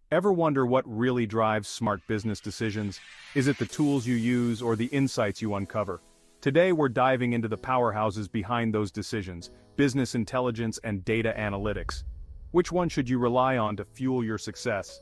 Ever wonder what really drives smart business decisions? Is it the tools you use or the insights you uncover? Today we're diving into the powerhouses behind those decisions, business intelligence and data analytics. Which one should you rely on to fuel your success?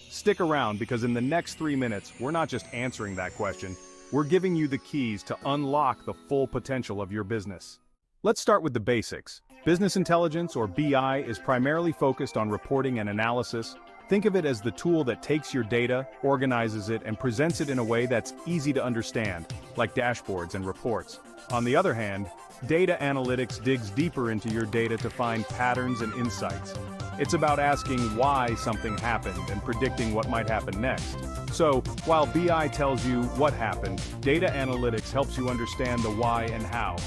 Stick around because in the next 3 minutes, we're not just answering that question, we're giving you the keys to unlock the full potential of your business. Let's start with the basics. Business intelligence, or BI, is primarily focused on reporting and analysis. Think of it as the tool that takes your data, organizes it, and presents it in a way that's easy to understand, like dashboards and reports. On the other hand, data analytics digs deeper into your data to find patterns and insights. It's about asking why something happened and predicting what might happen next. So, while BI tells you what happened, data analytics helps you understand the why and how.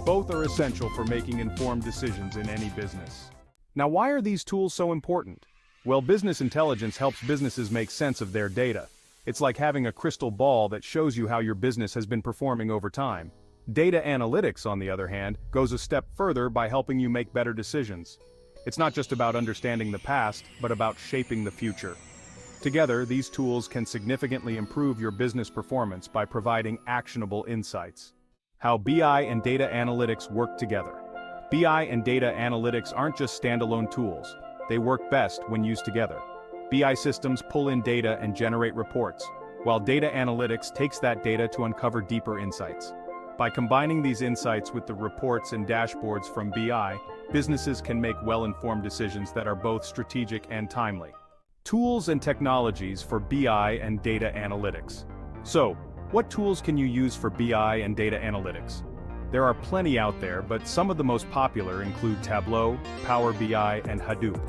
Both are essential for making informed decisions in any business. Now, why are these tools so important? Well, business intelligence helps businesses make sense of their data. It's like having a crystal ball that shows you how your business has been performing over time. Data analytics, on the other hand, goes a step further by helping you make better decisions. It's not just about understanding the past, but about shaping the future. Together, these tools can significantly improve your business performance by providing actionable insights. How BI and data analytics work together. BI and data analytics aren't just standalone tools. They work best when used together. BI systems pull in data and generate reports, while data analytics takes that data to uncover deeper insights. By combining these insights with the reports and dashboards from BI, businesses can make well-informed decisions that are both strategic and timely. Tools and technologies for BI and data analytics. So, what tools can you use for BI and data analytics? There are plenty out there, but some of the most popular include Tableau, Power BI, and Hadoop.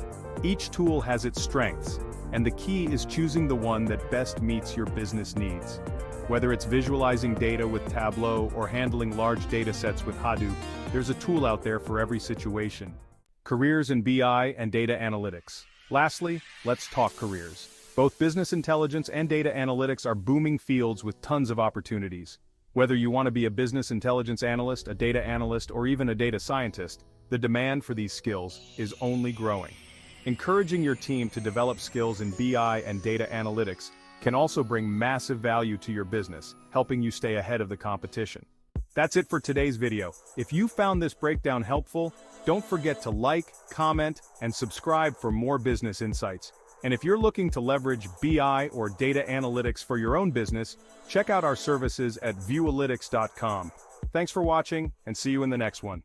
Each tool has its strengths, and the key is choosing the one that best meets your business needs. Whether it's visualizing data with Tableau or handling large data sets with Hadoop, there's a tool out there for every situation. Careers in BI and data analytics. Lastly, let's talk careers. Both business intelligence and data analytics are booming fields with tons of opportunities. Whether you want to be a business intelligence analyst, a data analyst, or even a data scientist, the demand for these skills is only growing. Encouraging your team to develop skills in BI and data analytics can also bring massive value to your business, helping you stay ahead of the competition. That's it for today's video. If you found this breakdown helpful, don't forget to like, comment, and subscribe for more business insights. And if you're looking to leverage BI or data analytics for your own business, check out our services at Vuelitics.com. Thanks for watching, and see you in the next one.